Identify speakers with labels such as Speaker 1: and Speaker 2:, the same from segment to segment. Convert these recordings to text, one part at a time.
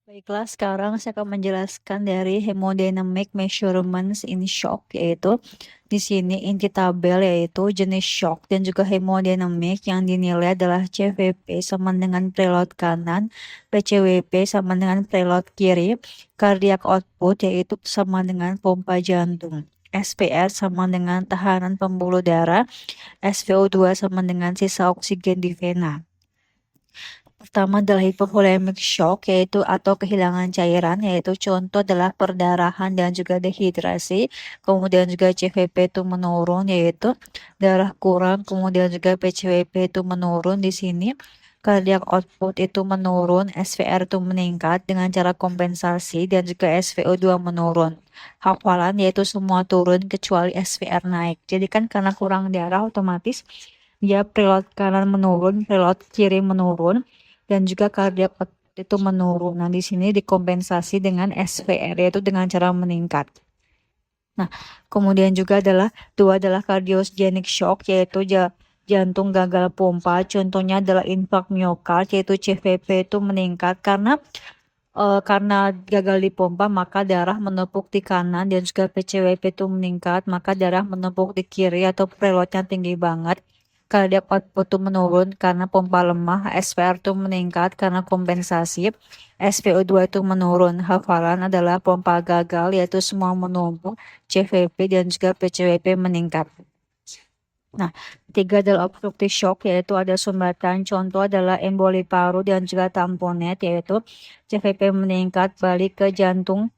Speaker 1: Baiklah, sekarang saya akan menjelaskan dari hemodynamic measurements in shock, yaitu di sini inti tabel yaitu jenis shock dan juga hemodynamic yang dinilai adalah CVP sama dengan preload kanan, PCWP sama dengan preload kiri, cardiac output yaitu sama dengan pompa jantung, SPR sama dengan tahanan pembuluh darah, SpO2 sama dengan sisa oksigen di vena. Pertama adalah hypovolemic shock yaitu atau kehilangan cairan, yaitu contoh adalah perdarahan dan juga dehidrasi. Kemudian juga CVP itu menurun yaitu darah kurang, kemudian juga PCWP itu menurun di sini. Cardiac output itu menurun, SVR itu meningkat dengan cara kompensasi dan juga SVO2 menurun. Hafalan yaitu semua turun kecuali SVR naik. Jadi kan karena kurang darah otomatis dia preload kanan menurun, preload kiri menurun dan juga cardiac output itu menurun. Nah, di sini dikompensasi dengan SVR yaitu dengan cara meningkat. Nah, kemudian juga adalah cardiogenic shock yaitu jantung gagal pompa. Contohnya adalah infark miokard yaitu CVP itu meningkat karena gagal dipompa maka darah menumpuk di kanan dan juga PCWP itu meningkat maka darah menumpuk di kiri atau preloadnya tinggi banget. Cardiac output itu menurun karena pompa lemah, SVR itu meningkat karena kompensasi, SpO2 itu menurun. Hafalan adalah pompa gagal yaitu semua menumpuk, CVP dan juga PCWP meningkat. Nah, ketiga adalah obstructive shock yaitu ada sumbatan, contoh adalah emboli paru dan juga tamponet yaitu CVP meningkat balik ke jantung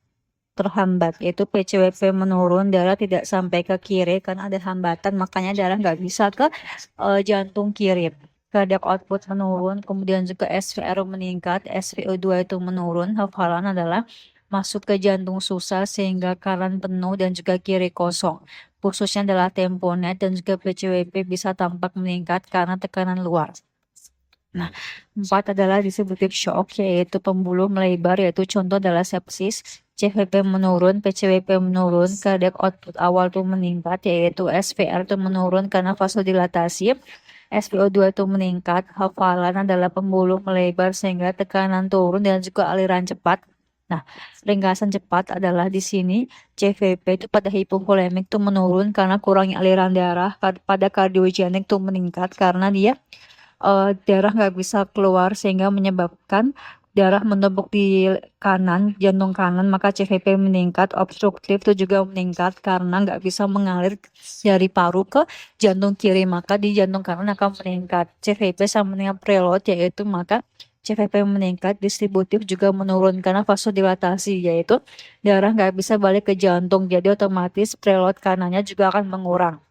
Speaker 1: terhambat, yaitu PCWP menurun, darah tidak sampai ke kiri karena ada hambatan, makanya darah nggak bisa ke jantung kiri. Cardiac output menurun, kemudian juga SVR meningkat, SpO2 itu menurun. Hafalan adalah masuk ke jantung susah sehingga kanan penuh dan juga kiri kosong. Khususnya adalah tamponet dan juga PCWP bisa tampak meningkat karena tekanan luar. Nah, 4 adalah distributive shock yaitu pembuluh melebar yaitu contoh adalah sepsis, CVP menurun, PCWP menurun, cardiac output awal tuh meningkat yaitu SVR itu menurun karena vasodilatasi, SpO2 itu meningkat. Hafalan adalah pembuluh melebar sehingga tekanan turun dan juga aliran cepat. Nah, ringkasan cepat adalah di sini CVP itu pada hipovolemik itu menurun karena kurangnya aliran darah, pada kardiogenik itu meningkat karena dia darah nggak bisa keluar sehingga menyebabkan darah menumpuk di kanan, jantung kanan, maka CVP meningkat. Obstruktif itu juga meningkat karena nggak bisa mengalir dari paru ke jantung kiri, maka di jantung kanan akan meningkat. CVP sama dengan preload yaitu maka CVP meningkat. Distributif juga menurun karena vasodilatasi yaitu darah nggak bisa balik ke jantung, jadi otomatis preload kanannya juga akan mengurang.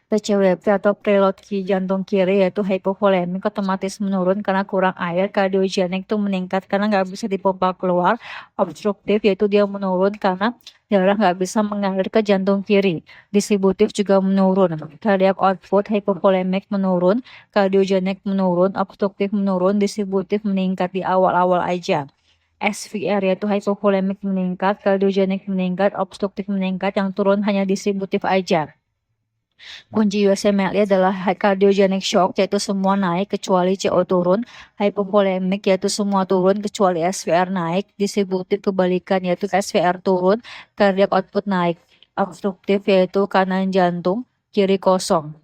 Speaker 1: PCWP atau preload jantung kiri yaitu hypovolemik otomatis menurun karena kurang air. Kardiogenik itu meningkat karena nggak bisa dipompa keluar. Obstruktif yaitu dia menurun karena darah nggak bisa mengalir ke jantung kiri. Distributif juga menurun. Cardiac output hypovolemik menurun, kardiogenik menurun, obstruktif menurun, distributif meningkat di awal-awal aja. SVR yaitu hypovolemik meningkat, kardiogenik meningkat, obstruktif meningkat, yang turun hanya distributif aja. Kunci USMLE adalah cardiogenic shock yaitu semua naik kecuali CO turun, hypovolemik yaitu semua turun kecuali SVR naik, distributif kebalikan yaitu SVR turun, cardiac output naik, obstruktif yaitu kanan jantung, kiri kosong.